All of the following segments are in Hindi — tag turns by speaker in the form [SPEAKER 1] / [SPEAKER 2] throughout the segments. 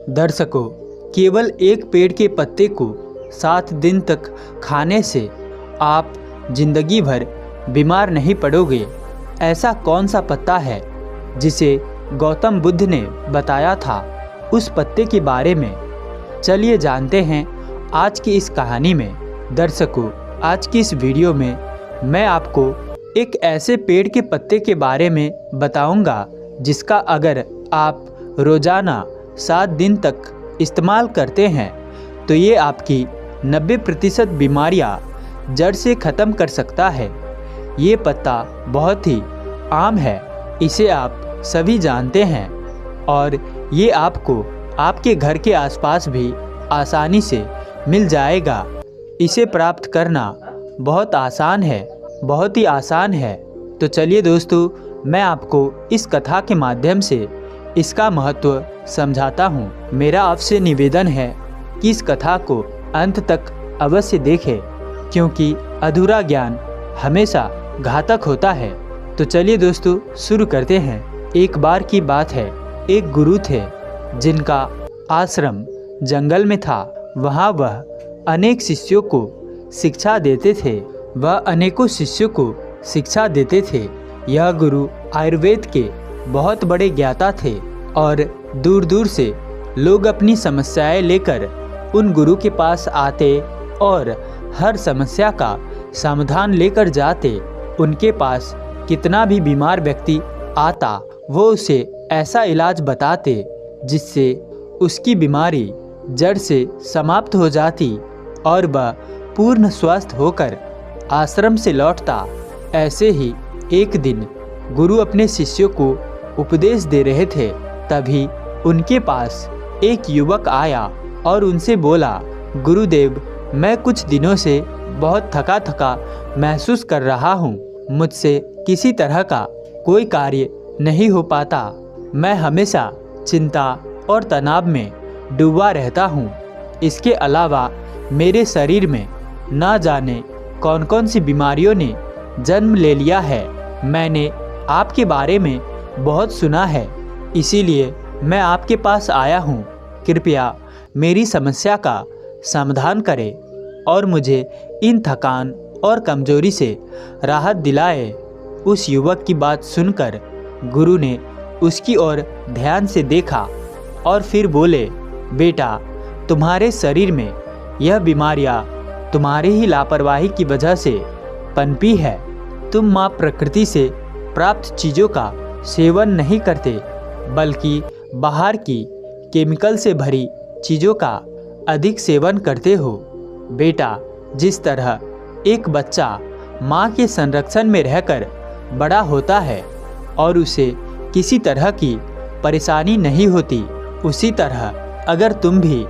[SPEAKER 1] दर्शकों, केवल एक पेड़ के पत्ते को 7 दिन तक खाने से आप जिंदगी भर बीमार नहीं पड़ोगे। ऐसा कौन सा पत्ता है जिसे गौतम बुद्ध ने बताया था? उस पत्ते के बारे में चलिए जानते हैं आज की इस कहानी में। दर्शकों, आज की इस वीडियो में मैं आपको एक ऐसे पेड़ के पत्ते के बारे में बताऊंगा जिसका अगर आप रोज़ाना 7 दिन तक इस्तेमाल करते हैं तो ये आपकी 90% बीमारियां जड़ से ख़त्म कर सकता है। ये पत्ता बहुत ही आम है, इसे आप सभी जानते हैं और ये आपको आपके घर के आसपास भी आसानी से मिल जाएगा। इसे प्राप्त करना बहुत आसान है, बहुत ही आसान है। तो चलिए दोस्तों, मैं आपको इस कथा के माध्यम से इसका महत्व समझाता हूँ। मेरा आपसे निवेदन है कि इस कथा को अंत तक अवश्य देखें, क्योंकि अधूरा ज्ञान हमेशा घातक होता है। तो चलिए दोस्तों, शुरू करते हैं। एक बार की बात है, एक गुरु थे जिनका आश्रम जंगल में था। वहाँ वह अनेक शिष्यों को शिक्षा देते थे। यह गुरु आयुर्वेद के बहुत बड़े ज्ञाता थे और दूर दूर से लोग अपनी समस्याएं लेकर उन गुरु के पास आते और हर समस्या का समाधान लेकर जाते। उनके पास कितना भी बीमार व्यक्ति आता, वो उसे ऐसा इलाज बताते जिससे उसकी बीमारी जड़ से समाप्त हो जाती और वह पूर्ण स्वस्थ होकर आश्रम से लौटता। ऐसे ही एक दिन गुरु अपने शिष्यों को उपदेश दे रहे थे। तभी उनके पास एक युवक आया और उनसे बोला, गुरुदेव, मैं कुछ दिनों से बहुत थका थका महसूस कर रहा हूँ। मुझसे किसी तरह का कोई कार्य नहीं हो पाता। मैं हमेशा चिंता और तनाव में डूबा रहता हूँ। इसके अलावा मेरे शरीर में ना जाने कौन कौन सी बीमारियों ने जन्म ले लिया है। मैंने आपके बारे में बहुत सुना है, इसीलिए मैं आपके पास आया हूँ। कृपया मेरी समस्या का समाधान करें और मुझे इन थकान और कमजोरी से राहत दिलाए। उस युवक की बात सुनकर गुरु ने उसकी ओर ध्यान से देखा और फिर बोले, बेटा, तुम्हारे शरीर में यह बीमारियाँ तुम्हारी ही लापरवाही की वजह से पनपी है। तुम माँ प्रकृति से प्राप्त चीज़ों का सेवन नहीं करते, बल्कि बाहर की केमिकल से भरी चीज़ों का अधिक सेवन करते हो। बेटा, जिस तरह एक बच्चा माँ के संरक्षण में रहकर बड़ा होता है और उसे किसी तरह की परेशानी नहीं होती, उसी तरह अगर तुम भी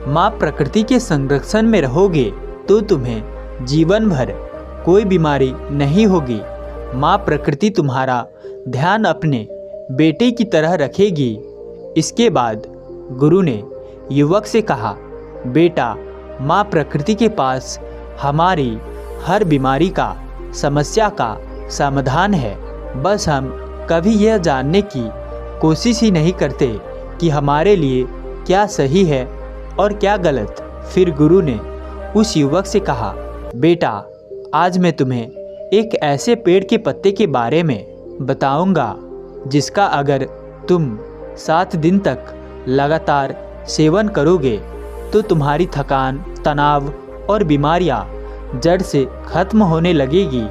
[SPEAKER 1] माँ प्रकृति के संरक्षण में रहोगे तो तुम्हें जीवन भर कोई बीमारी नहीं होगी। माँ प्रकृति तुम्हारा ध्यान अपने बेटे की तरह रखेगी। इसके बाद गुरु ने युवक से कहा, बेटा, माँ प्रकृति के पास हमारी हर बीमारी का, समस्या का समाधान है। बस हम कभी यह जानने की कोशिश ही नहीं करते कि हमारे लिए क्या सही है और क्या गलत। फिर गुरु ने उस युवक से कहा, बेटा, आज मैं तुम्हें एक ऐसे पेड़ के पत्ते के बारे में बताऊंगा जिसका अगर तुम 7 दिन तक लगातार सेवन करोगे तो तुम्हारी थकान, तनाव और बीमारियां जड़ से खत्म होने लगेगी।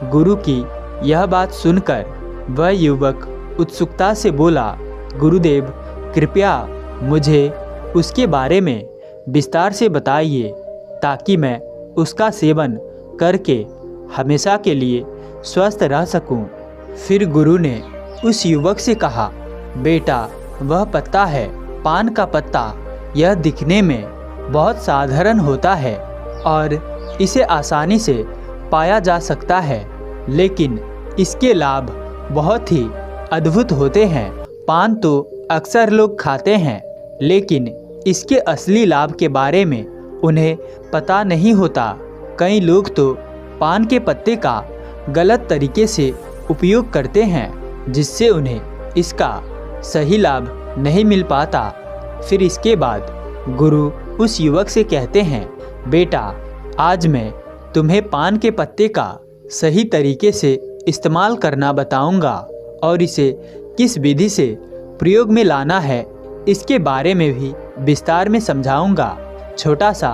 [SPEAKER 1] गुरु की यह बात सुनकर वह युवक उत्सुकता से बोला, गुरुदेव, कृपया मुझे उसके बारे में विस्तार से बताइए ताकि मैं उसका सेवन करके हमेशा के लिए स्वस्थ रह सकूं। फिर गुरु ने उस युवक से कहा, बेटा, वह पत्ता है पान का पत्ता। यह दिखने में बहुत साधारण होता है और इसे आसानी से पाया जा सकता है, लेकिन इसके लाभ बहुत ही अद्भुत होते हैं। पान तो अक्सर लोग खाते हैं, लेकिन इसके असली लाभ के बारे में उन्हें पता नहीं होता। कई लोग तो पान के पत्ते का गलत तरीके से उपयोग करते हैं, जिससे उन्हें इसका सही लाभ नहीं मिल पाता। फिर इसके बाद गुरु उस युवक से कहते हैं, बेटा आज मैं तुम्हें पान के पत्ते का सही तरीके से इस्तेमाल करना बताऊंगा और इसे किस विधि से प्रयोग में लाना है इसके बारे में भी विस्तार में समझाऊंगा। छोटा सा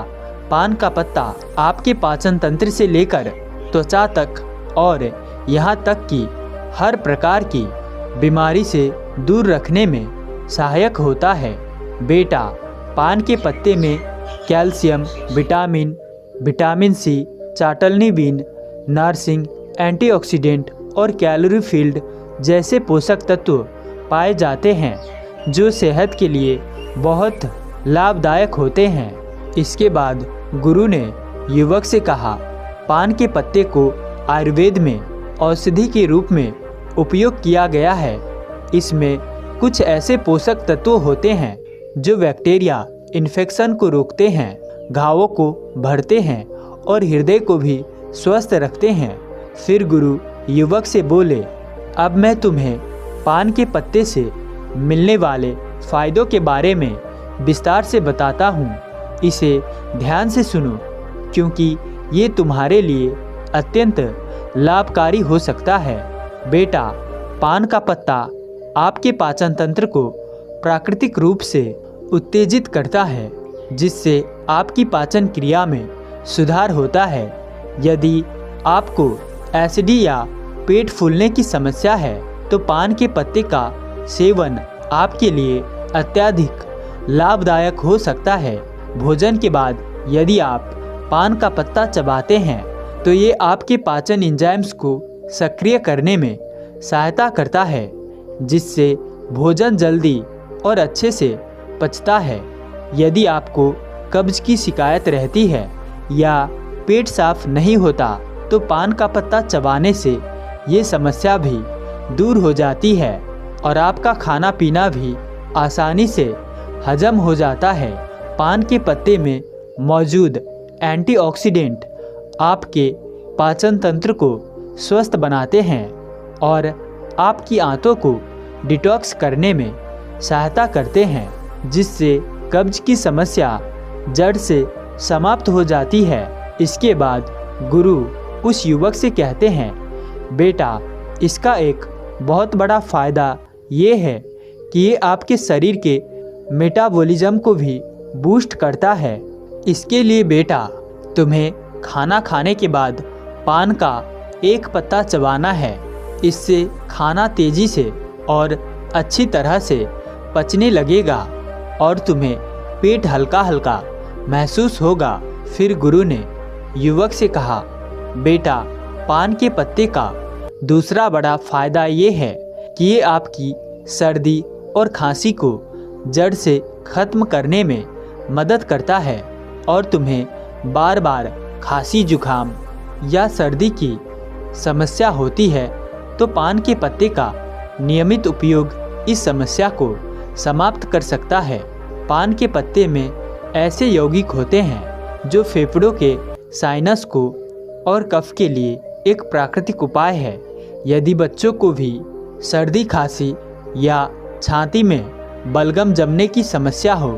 [SPEAKER 1] पान का पत्ता आपके पाचन तंत्र से लेकर त्वचा तक और यहाँ तक कि हर प्रकार की बीमारी से दूर रखने में सहायक होता है। बेटा पान के पत्ते में कैल्शियम, विटामिन सी, चाटलनी बीन, नर्सिंग, एंटीऑक्सीडेंट और कैलोरी फील्ड जैसे पोषक तत्व पाए जाते हैं जो सेहत के लिए बहुत लाभदायक होते हैं। इसके बाद गुरु ने युवक से कहा, पान के पत्ते को आयुर्वेद में औषधि के रूप में उपयोग किया गया है। इसमें कुछ ऐसे पोषक तत्व होते हैं जो बैक्टीरिया इन्फेक्शन को रोकते हैं, घावों को भरते हैं और हृदय को भी स्वस्थ रखते हैं। फिर गुरु युवक से बोले, अब मैं तुम्हें पान के पत्ते से मिलने वाले फायदों के बारे में विस्तार से बताता हूँ। इसे ध्यान से सुनो क्योंकि ये तुम्हारे लिए अत्यंत लाभकारी हो सकता है। बेटा पान का पत्ता आपके पाचन तंत्र को प्राकृतिक रूप से उत्तेजित करता है जिससे आपकी पाचन क्रिया में सुधार होता है। यदि आपको एसिडी या पेट फूलने की समस्या है तो पान के पत्ते का सेवन आपके लिए अत्यधिक लाभदायक हो सकता है। भोजन के बाद यदि आप पान का पत्ता चबाते हैं तो ये आपके पाचन एंजाइम्स को सक्रिय करने में सहायता करता है जिससे भोजन जल्दी और अच्छे से पचता है। यदि आपको कब्ज की शिकायत रहती है या पेट साफ नहीं होता तो पान का पत्ता चबाने से ये समस्या भी दूर हो जाती है और आपका खाना पीना भी आसानी से हजम हो जाता है। पान के पत्ते में मौजूद एंटीऑक्सीडेंट आपके पाचन तंत्र को स्वस्थ बनाते हैं और आपकी आंतों को डिटॉक्स करने में सहायता करते हैं जिससे कब्ज की समस्या जड़ से समाप्त हो जाती है। इसके बाद गुरु उस युवक से कहते हैं, बेटा इसका एक बहुत बड़ा फ़ायदा ये है कि ये आपके शरीर के मेटाबॉलिज्म को भी बूस्ट करता है। इसके लिए बेटा तुम्हें खाना खाने के बाद पान का एक पत्ता चबाना है। इससे खाना तेज़ी से और अच्छी तरह से पचने लगेगा और तुम्हें पेट हल्का हल्का महसूस होगा। फिर गुरु ने युवक से कहा, बेटा पान के पत्ते का दूसरा बड़ा फ़ायदा ये है कि ये आपकी सर्दी और खांसी को जड़ से ख़त्म करने में मदद करता है और तुम्हें बार बार खांसी, जुखाम या सर्दी की समस्या होती है तो पान के पत्ते का नियमित उपयोग इस समस्या को समाप्त कर सकता है। पान के पत्ते में ऐसे यौगिक होते हैं जो फेफड़ों के साइनस को और कफ के लिए एक प्राकृतिक उपाय है। यदि बच्चों को भी सर्दी, खांसी या छाती में बलगम जमने की समस्या हो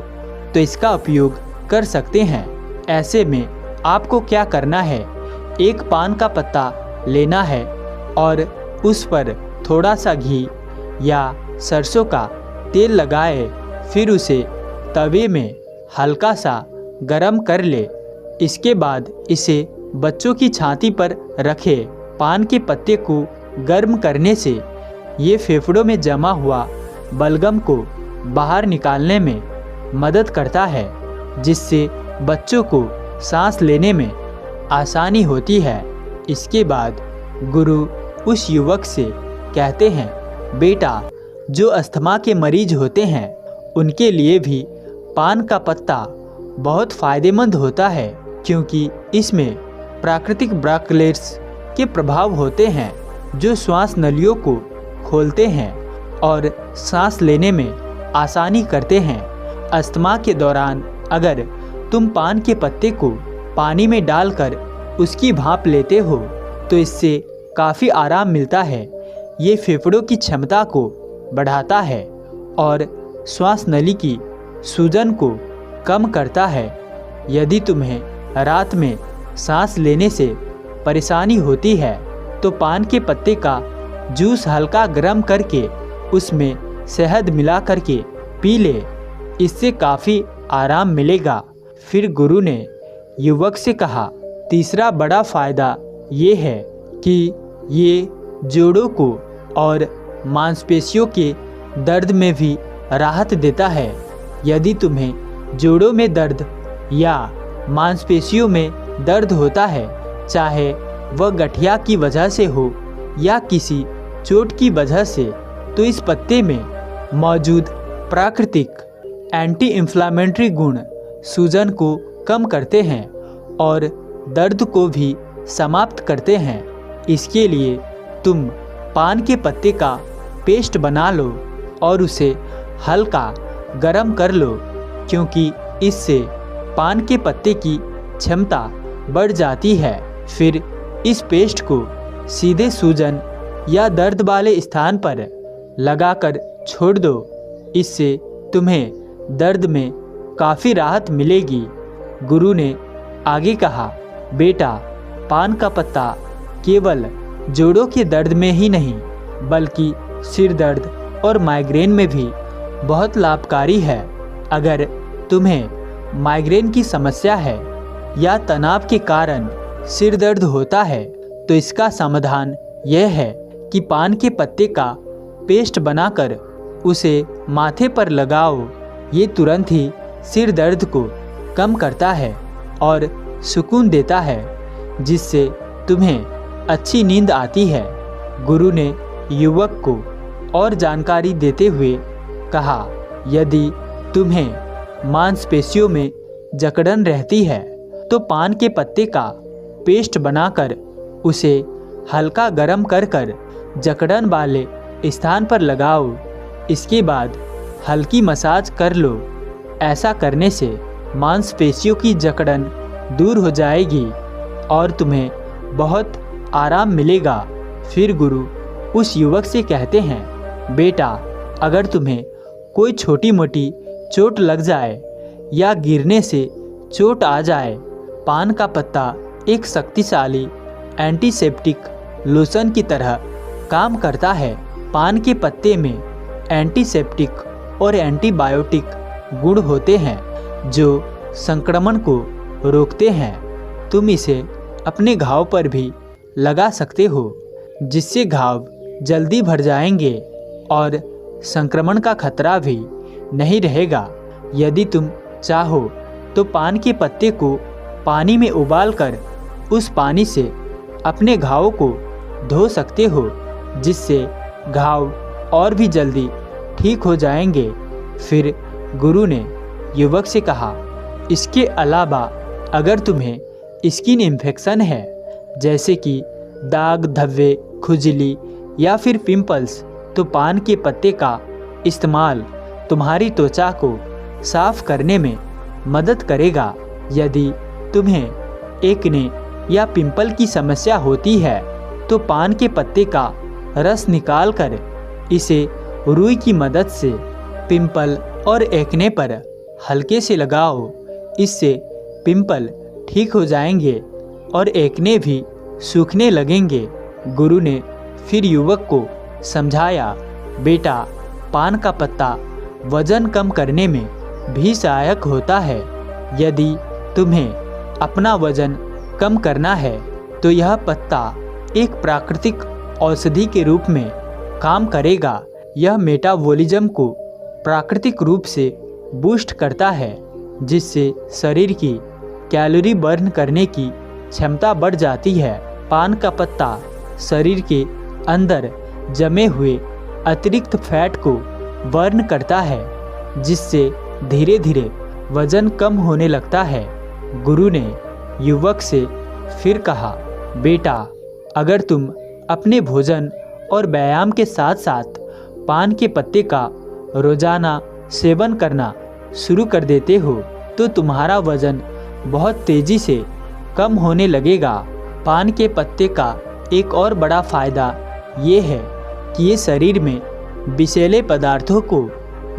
[SPEAKER 1] तो इसका उपयोग कर सकते हैं। ऐसे में आपको क्या करना है, एक पान का पत्ता लेना है और उस पर थोड़ा सा घी या सरसों का तेल लगाए, फिर उसे तवे में हल्का सा गरम कर ले। इसके बाद इसे बच्चों की छाती पर रखे। पान के पत्ते को गर्म करने से ये फेफड़ों में जमा हुआ बलगम को बाहर निकालने में मदद करता है जिससे बच्चों को सांस लेने में आसानी होती है। इसके बाद गुरु उस युवक से कहते हैं, बेटा जो अस्थमा के मरीज होते हैं उनके लिए भी पान का पत्ता बहुत फ़ायदेमंद होता है क्योंकि इसमें प्राकृतिक ब्रोमेलाइट्स के प्रभाव होते हैं जो श्वास नलियों को खोलते हैं और सांस लेने में आसानी करते हैं। अस्थमा के दौरान अगर तुम पान के पत्ते को पानी में डालकर उसकी भाप लेते हो तो इससे काफ़ी आराम मिलता है। ये फेफड़ों की क्षमता को बढ़ाता है और श्वास नली की सूजन को कम करता है। यदि तुम्हें रात में सांस लेने से परेशानी होती है तो पान के पत्ते का जूस हल्का गर्म करके उसमें शहद मिला करके पी ले, इससे काफ़ी आराम मिलेगा। फिर गुरु ने युवक से कहा, तीसरा बड़ा फ़ायदा ये है कि ये जोड़ों को और मांसपेशियों के दर्द में भी राहत देता है। यदि तुम्हें जोड़ों में दर्द या मांसपेशियों में दर्द होता है, चाहे वह गठिया की वजह से हो या किसी चोट की वजह से, तो इस पत्ते में मौजूद प्राकृतिक एंटी इन्फ्लामेटरी गुण सूजन को कम करते हैं और दर्द को भी समाप्त करते हैं। इसके लिए तुम पान के पत्ते का पेस्ट बना लो और उसे हल्का गरम कर लो, क्योंकि इससे पान के पत्ते की क्षमता बढ़ जाती है। फिर इस पेस्ट को सीधे सूजन या दर्द वाले स्थान पर लगाकर छोड़ दो। इससे तुम्हें दर्द में काफ़ी राहत मिलेगी। गुरु ने आगे कहा, बेटा, पान का पत्ता केवल जोड़ों के दर्द में ही नहीं बल्कि सिर दर्द और माइग्रेन में भी बहुत लाभकारी है। अगर तुम्हें माइग्रेन की समस्या है या तनाव के कारण सिर दर्द होता है तो इसका समाधान यह है कि पान के पत्ते का पेस्ट बनाकर उसे माथे पर लगाओ। ये तुरंत ही सिर दर्द को कम करता है और सुकून देता है, जिससे तुम्हें अच्छी नींद आती है। गुरु ने युवक को और जानकारी देते हुए कहा, यदि तुम्हें मांसपेशियों में जकड़न रहती है तो पान के पत्ते का पेस्ट बनाकर उसे हल्का गरम कर जकड़न वाले स्थान पर लगाओ। इसके बाद हल्की मसाज कर लो। ऐसा करने से मांसपेशियों की जकड़न दूर हो जाएगी और तुम्हें बहुत आराम मिलेगा। फिर गुरु उस युवक से कहते हैं, बेटा, अगर तुम्हें कोई छोटी मोटी चोट लग जाए या गिरने से चोट आ जाए, पान का पत्ता एक शक्तिशाली एंटीसेप्टिक लोशन की तरह काम करता है। पान के पत्ते में एंटीसेप्टिक और एंटीबायोटिक गुण होते हैं जो संक्रमण को रोकते हैं। तुम इसे अपने घाव पर भी लगा सकते हो, जिससे घाव जल्दी भर जाएंगे और संक्रमण का खतरा भी नहीं रहेगा। यदि तुम चाहो तो पान के पत्ते को पानी में उबालकर उस पानी से अपने घावों को धो सकते हो, जिससे घाव और भी जल्दी ठीक हो जाएंगे। फिर गुरु ने युवक से कहा, इसके अलावा अगर तुम्हें स्किन इन्फेक्शन है, जैसे कि दाग, धब्बे, खुजली या फिर पिंपल्स, तो पान के पत्ते का इस्तेमाल तुम्हारी त्वचा को साफ करने में मदद करेगा। यदि तुम्हें एक्ने या पिंपल की समस्या होती है तो पान के पत्ते का रस निकालकर इसे रुई की मदद से पिंपल और एक्ने पर हल्के से लगाओ। इससे पिंपल ठीक हो जाएंगे और एक्ने भी सूखने लगेंगे। गुरु ने फिर युवक को समझाया, बेटा, पान का पत्ता वजन कम करने में भी सहायक होता है। यदि तुम्हें अपना वजन कम करना है तो यह पत्ता एक प्राकृतिक औषधि के रूप में काम करेगा। यह मेटाबॉलिज्म को प्राकृतिक रूप से बूस्ट करता है, जिससे शरीर की कैलोरी बर्न करने की क्षमता बढ़ जाती है। पान का पत्ता शरीर के अंदर जमे हुए अतिरिक्त फैट को बर्न करता है, जिससे धीरे धीरे वजन कम होने लगता है। गुरु ने युवक से फिर कहा, बेटा, अगर तुम अपने भोजन और व्यायाम के साथ साथ पान के पत्ते का रोजाना सेवन करना शुरू कर देते हो तो तुम्हारा वजन बहुत तेज़ी से कम होने लगेगा। पान के पत्ते का एक और बड़ा फ़ायदा ये है कि ये शरीर में विषैले पदार्थों को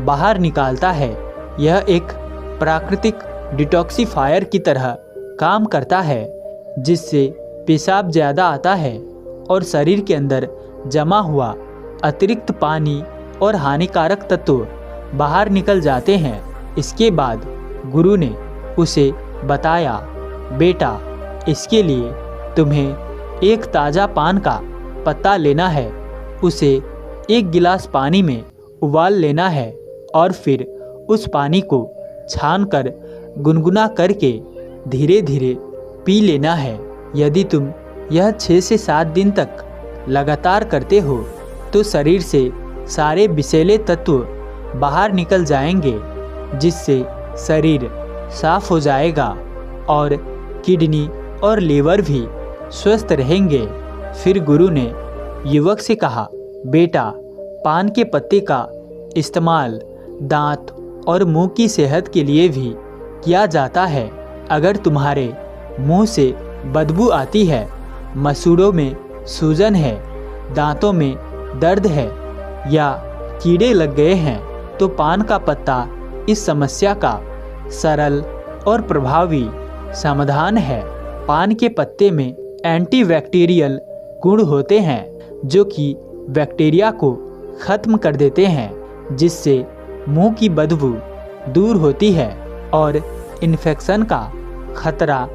[SPEAKER 1] बाहर निकालता है। यह एक प्राकृतिक डिटॉक्सिफायर की तरह काम करता है, जिससे पेशाब ज़्यादा आता है और शरीर के अंदर जमा हुआ अतिरिक्त पानी और हानिकारक तत्व बाहर निकल जाते हैं। इसके बाद गुरु ने उसे बताया, बेटा, इसके लिए तुम्हें एक ताज़ा पान का पत्ता लेना है, उसे एक गिलास पानी में उबाल लेना है और फिर उस पानी को छानकर गुनगुना करके धीरे धीरे पी लेना है। यदि तुम यह 6 से 7 दिन तक लगातार करते हो तो शरीर से सारे विषैले तत्व बाहर निकल जाएंगे, जिससे शरीर साफ हो जाएगा और किडनी और लीवर भी स्वस्थ रहेंगे। फिर गुरु ने युवक से कहा, बेटा, पान के पत्ते का इस्तेमाल दांत और मुंह की सेहत के लिए भी किया जाता है। अगर तुम्हारे मुंह से बदबू आती है, मसूड़ों में सूजन है, दांतों में दर्द है या कीड़े लग गए हैं, तो पान का पत्ता इस समस्या का सरल और प्रभावी समाधान है। पान के पत्ते में एंटीबैक्टीरियल गुण होते हैं, जो कि बैक्टीरिया को खत्म कर देते हैं, जिससे मुंह की बदबू दूर होती है और इन्फेक्शन का खतरा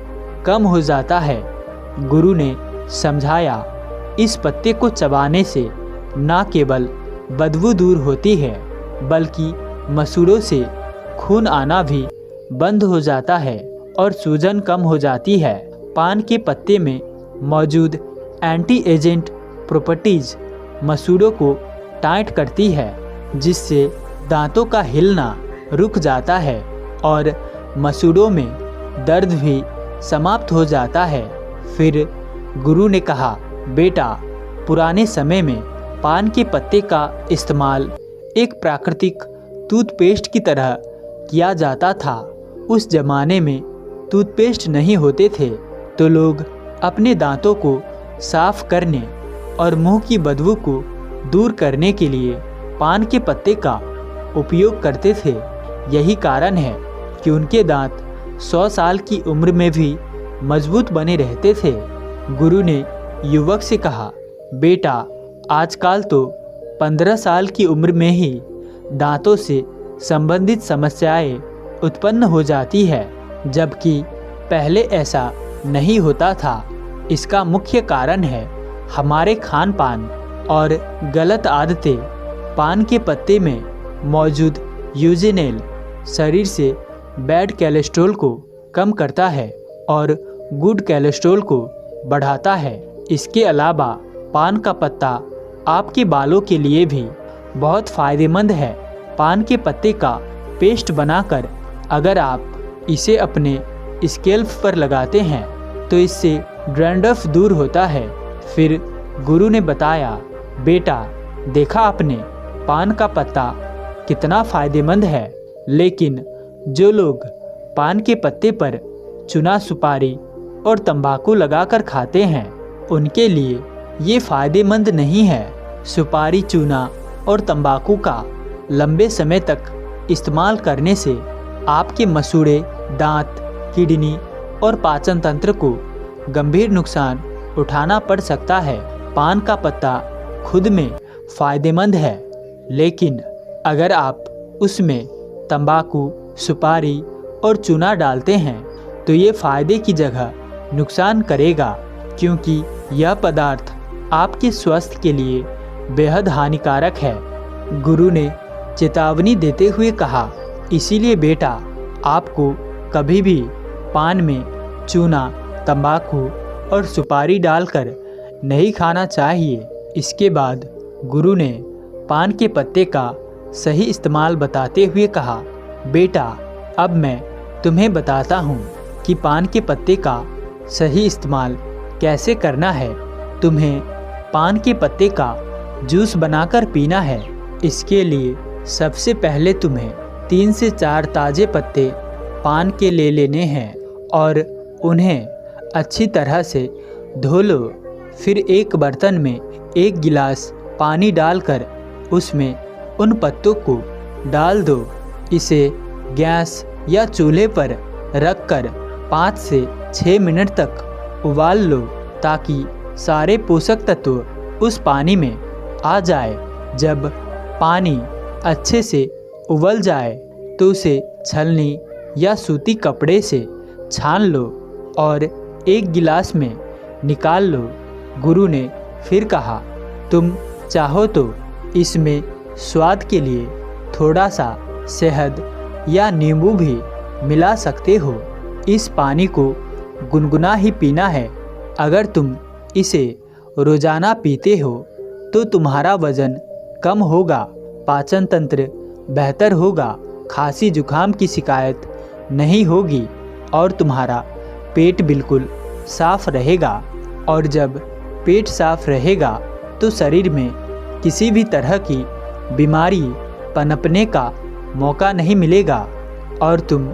[SPEAKER 1] कम हो जाता है। गुरु ने समझाया, इस पत्ते को चबाने से न केवल बदबू दूर होती है, बल्कि मसूड़ों से खून आना भी बंद हो जाता है और सूजन कम हो जाती है। पान के पत्ते में मौजूद एंटी एजेंट प्रॉपर्टीज मसूड़ों को टाइट करती है, जिससे दांतों का हिलना रुक जाता है और मसूड़ों में दर्द भी समाप्त हो जाता है। फिर गुरु ने कहा, बेटा, पुराने समय में पान के पत्ते का इस्तेमाल एक प्राकृतिक टूथपेस्ट की तरह किया जाता था। उस जमाने में टूथपेस्ट नहीं होते थे, तो लोग अपने दांतों को साफ करने और मुंह की बदबू को दूर करने के लिए पान के पत्ते का उपयोग करते थे। यही कारण है कि उनके दांत 100 साल की उम्र में भी मजबूत बने रहते थे। गुरु ने युवक से कहा, बेटा, आजकल तो 15 साल की उम्र में ही दांतों से संबंधित समस्याएं उत्पन्न हो जाती है, जबकि पहले ऐसा नहीं होता था। इसका मुख्य कारण है हमारे खान पान और गलत आदतें। पान के पत्ते में मौजूद यूजेनेल शरीर से बैड कोलेस्ट्रॉल को कम करता है और गुड कोलेस्ट्रॉल को बढ़ाता है। इसके अलावा पान का पत्ता आपके बालों के लिए भी बहुत फ़ायदेमंद है। पान के पत्ते का पेस्ट बनाकर अगर आप इसे अपने स्कैल्प पर लगाते हैं तो इससे डैंड्रफ दूर होता है। फिर गुरु ने बताया, बेटा, देखा आपने पान का पत्ता कितना फ़ायदेमंद है, लेकिन जो लोग पान के पत्ते पर चूना, सुपारी और तंबाकू लगाकर खाते हैं, उनके लिए ये फ़ायदेमंद नहीं है। सुपारी, चूना और तंबाकू का लंबे समय तक इस्तेमाल करने से आपके मसूड़े, दांत, किडनी और पाचन तंत्र को गंभीर नुकसान उठाना पड़ सकता है। पान का पत्ता खुद में फ़ायदेमंद है, लेकिन अगर आप उसमें तंबाकू, सुपारी और चूना डालते हैं तो ये फ़ायदे की जगह नुकसान करेगा, क्योंकि यह पदार्थ आपके स्वास्थ्य के लिए बेहद हानिकारक है। गुरु ने चेतावनी देते हुए कहा, इसीलिए बेटा, आपको कभी भी पान में चूना, तंबाकू और सुपारी डालकर नहीं खाना चाहिए। इसके बाद गुरु ने पान के पत्ते का सही इस्तेमाल बताते हुए कहा, बेटा, अब मैं तुम्हें बताता हूँ कि पान के पत्ते का सही इस्तेमाल कैसे करना है। तुम्हें पान के पत्ते का जूस बनाकर पीना है। इसके लिए सबसे पहले तुम्हें 3 से 4 ताज़े पत्ते पान के ले लेने हैं और उन्हें अच्छी तरह से धो लो। फिर एक बर्तन में 1 गिलास पानी डालकर उसमें उन पत्तों को डाल दो। इसे गैस या चूल्हे पर रखकर 5 से 6 मिनट तक उबाल लो ताकि सारे पोषक तत्व उस पानी में आ जाए। जब पानी अच्छे से उबल जाए तो उसे छलनी या सूती कपड़े से छान लो और एक गिलास में निकाल लो। गुरु ने फिर कहा, तुम चाहो तो इसमें स्वाद के लिए थोड़ा सा शहद या नींबू भी मिला सकते हो। इस पानी को गुनगुना ही पीना है। अगर तुम इसे रोजाना पीते हो तो तुम्हारा वजन कम होगा, पाचन तंत्र बेहतर होगा, खांसी जुकाम की शिकायत नहीं होगी और तुम्हारा पेट बिल्कुल साफ रहेगा। और जब पेट साफ रहेगा तो शरीर में किसी भी तरह की बीमारी पनपने का मौका नहीं मिलेगा और तुम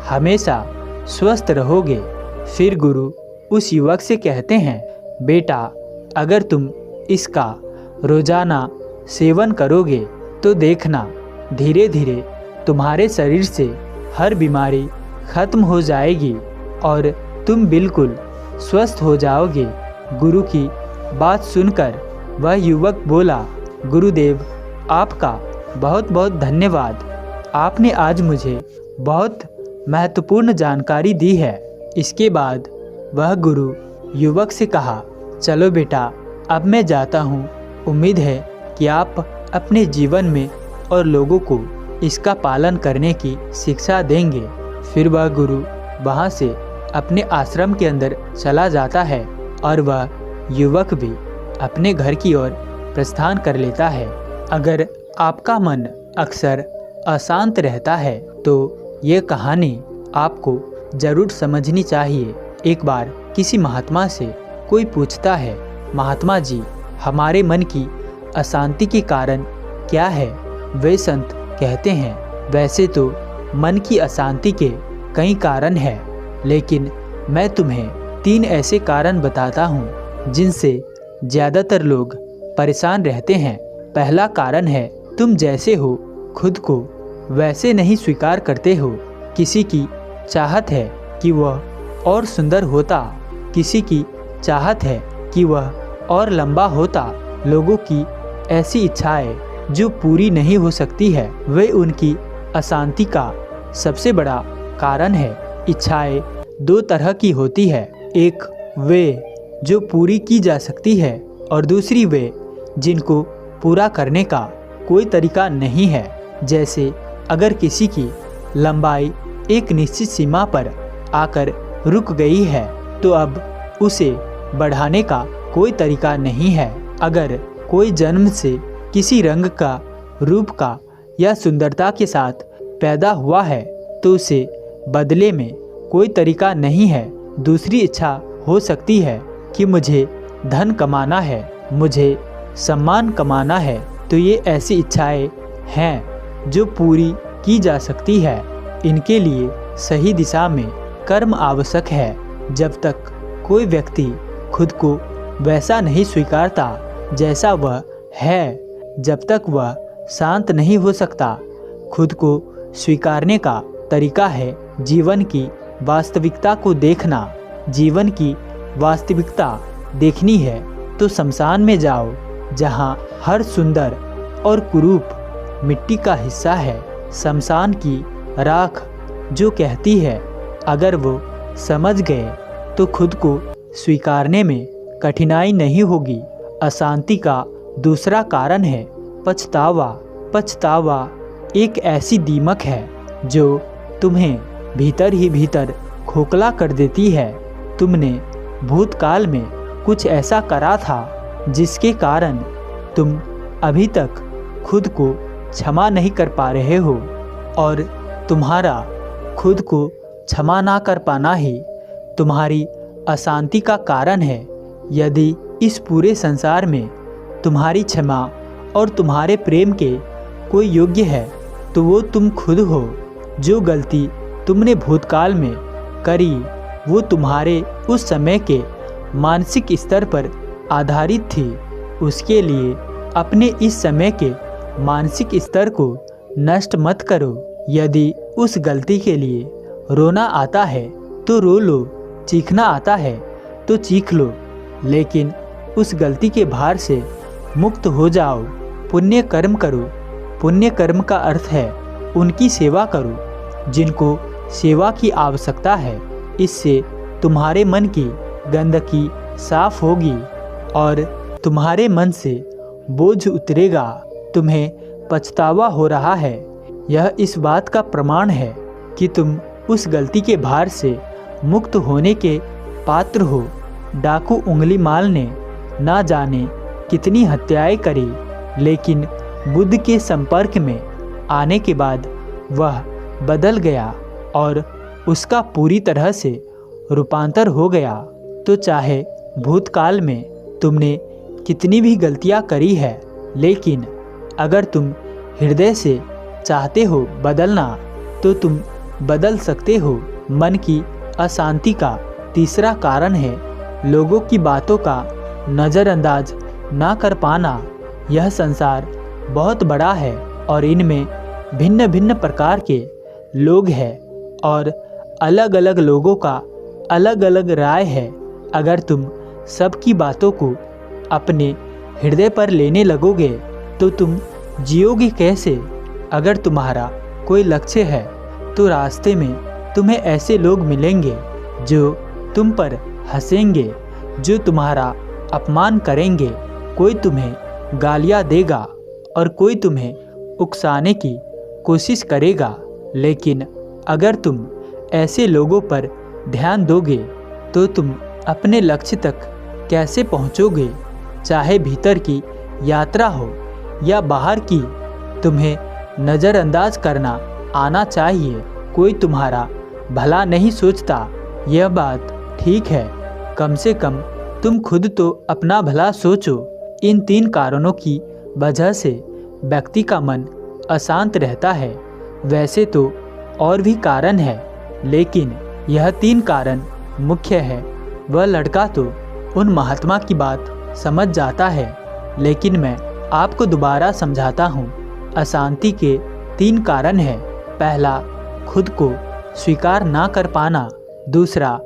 [SPEAKER 1] हमेशा स्वस्थ रहोगे। फिर गुरु उस युवक से कहते हैं, बेटा, अगर तुम इसका रोजाना सेवन करोगे तो देखना धीरे धीरे तुम्हारे शरीर से हर बीमारी खत्म हो जाएगी और तुम बिल्कुल स्वस्थ हो जाओगे। गुरु की बात सुनकर वह युवक बोला, गुरुदेव, आपका बहुत बहुत धन्यवाद। आपने आज मुझे बहुत महत्वपूर्ण जानकारी दी है। इसके बाद वह गुरु युवक से कहा, चलो बेटा, अब मैं जाता हूँ। उम्मीद है कि आप अपने जीवन में और लोगों को इसका पालन करने की शिक्षा देंगे। फिर वह गुरु वहाँ से अपने आश्रम के अंदर चला जाता है और वह युवक भी अपने घर की ओर प्रस्थान कर लेता है। अगर आपका मन अक्सर अशांत रहता है तो ये कहानी आपको ज़रूर समझनी चाहिए। एक बार किसी महात्मा से कोई पूछता है, महात्मा जी, हमारे मन की अशांति के कारण क्या है? वे संत कहते हैं, वैसे तो मन की अशांति के कई कारण हैं, लेकिन मैं तुम्हें 3 ऐसे कारण बताता हूँ जिनसे ज़्यादातर लोग परेशान रहते हैं। पहला कारण है, तुम जैसे हो खुद को वैसे नहीं स्वीकार करते हो। किसी की चाहत है कि वह और सुंदर होता, किसी की चाहत है कि वह और लंबा होता। लोगों की ऐसी इच्छाएं जो पूरी नहीं हो सकती है, वे उनकी अशांति का सबसे बड़ा कारण है। इच्छाएं 2 तरह की होती है, एक वे जो पूरी की जा सकती है और दूसरी वे जिनको पूरा करने का कोई तरीका नहीं है। जैसे अगर किसी की लंबाई एक निश्चित सीमा पर आकर रुक गई है तो अब उसे बढ़ाने का कोई तरीका नहीं है। अगर कोई जन्म से किसी रंग का, रूप का या सुंदरता के साथ पैदा हुआ है तो उसे बदले में कोई तरीका नहीं है। दूसरी इच्छा हो सकती है कि मुझे धन कमाना है, मुझे सम्मान कमाना है, तो ये ऐसी इच्छाएं हैं जो पूरी की जा सकती है। इनके लिए सही दिशा में कर्म आवश्यक है। जब तक कोई व्यक्ति खुद को वैसा नहीं स्वीकारता जैसा वह है, जब तक वह शांत नहीं हो सकता। खुद को स्वीकारने का तरीका है जीवन की वास्तविकता को देखना। जीवन की वास्तविकता देखनी है तो शमशान में जाओ, जहाँ हर सुंदर और कुरूप मिट्टी का हिस्सा है। शमशान की राख जो कहती है, अगर वो समझ गए तो खुद को स्वीकारने में कठिनाई नहीं होगी। अशांति का दूसरा कारण है पछतावा। पछतावा एक ऐसी दीमक है जो तुम्हें भीतर ही भीतर खोखला कर देती है। तुमने भूतकाल में कुछ ऐसा करा था जिसके कारण तुम अभी तक खुद को क्षमा नहीं कर पा रहे हो, और तुम्हारा खुद को क्षमा ना कर पाना ही तुम्हारी अशांति का कारण है। यदि इस पूरे संसार में तुम्हारी क्षमा और तुम्हारे प्रेम के कोई योग्य है तो वो तुम खुद हो। जो गलती तुमने भूतकाल में करी वो तुम्हारे उस समय के मानसिक स्तर पर आधारित थी। उसके लिए अपने इस समय के मानसिक स्तर को नष्ट मत करो। यदि उस गलती के लिए रोना आता है तो रो लो, चीखना आता है तो चीख लो, लेकिन उस गलती के भार से मुक्त हो जाओ। पुण्य कर्म करो। पुण्य कर्म का अर्थ है उनकी सेवा करो जिनको सेवा की आवश्यकता है। इससे तुम्हारे मन की गंदगी साफ होगी और तुम्हारे मन से बोझ उतरेगा। तुम्हें पछतावा हो रहा है, यह इस बात का प्रमाण है कि तुम उस गलती के भार से मुक्त होने के पात्र हो। डाकू उंगली माल ने ना जाने कितनी हत्याएं करी, लेकिन बुद्ध के संपर्क में आने के बाद वह बदल गया और उसका पूरी तरह से रूपांतर हो गया। तो चाहे भूतकाल में तुमने कितनी भी गलतियां करी है, लेकिन अगर तुम हृदय से चाहते हो बदलना तो तुम बदल सकते हो। मन की अशांति का तीसरा कारण है लोगों की बातों का नज़रअंदाज ना कर पाना। यह संसार बहुत बड़ा है और इनमें भिन्न भिन्न प्रकार के लोग हैं और अलग अलग लोगों का अलग अलग राय है। अगर तुम सबकी बातों को अपने हृदय पर लेने लगोगे तो तुम जियोगे कैसे? अगर तुम्हारा कोई लक्ष्य है तो रास्ते में तुम्हें ऐसे लोग मिलेंगे जो तुम पर हंसेंगे, जो तुम्हारा अपमान करेंगे। कोई तुम्हें गालियाँ देगा और कोई तुम्हें उकसाने की कोशिश करेगा, लेकिन अगर तुम ऐसे लोगों पर ध्यान दोगे तो तुम अपने लक्ष्य तक कैसे पहुँचोगे? चाहे भीतर की यात्रा हो या बाहर की, तुम्हें नज़रअंदाज करना आना चाहिए। कोई तुम्हारा भला नहीं सोचता, यह बात ठीक है। कम से कम तुम खुद तो अपना भला सोचो। इन 3 कारणों की वजह से व्यक्ति का मन अशांत रहता है। वैसे तो और भी कारण है, लेकिन यह 3 कारण मुख्य है। वह लड़का तो उन महात्मा की बात समझ जाता है, लेकिन मैं आपको दोबारा समझाता हूँ। अशांति के 3 कारण हैं। पहला, खुद को स्वीकार ना कर पाना। दूसरा,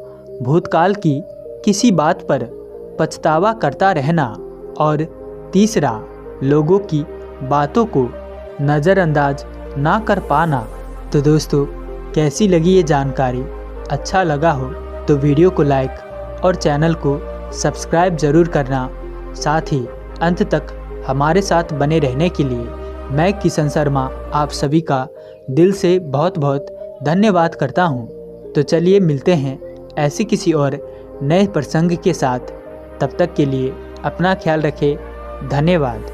[SPEAKER 1] भूतकाल की किसी बात पर पछतावा करता रहना। और तीसरा, लोगों की बातों को नज़रअंदाज ना कर पाना। तो दोस्तों, कैसी लगी ये जानकारी? अच्छा लगा हो तो वीडियो को लाइक और चैनल को सब्सक्राइब ज़रूर करना। साथ ही अंत तक हमारे साथ बने रहने के लिए मैं किशन शर्मा आप सभी का दिल से बहुत बहुत धन्यवाद करता हूँ। तो चलिए मिलते हैं ऐसे किसी और नए प्रसंग के साथ। तब तक के लिए अपना ख्याल रखें। धन्यवाद।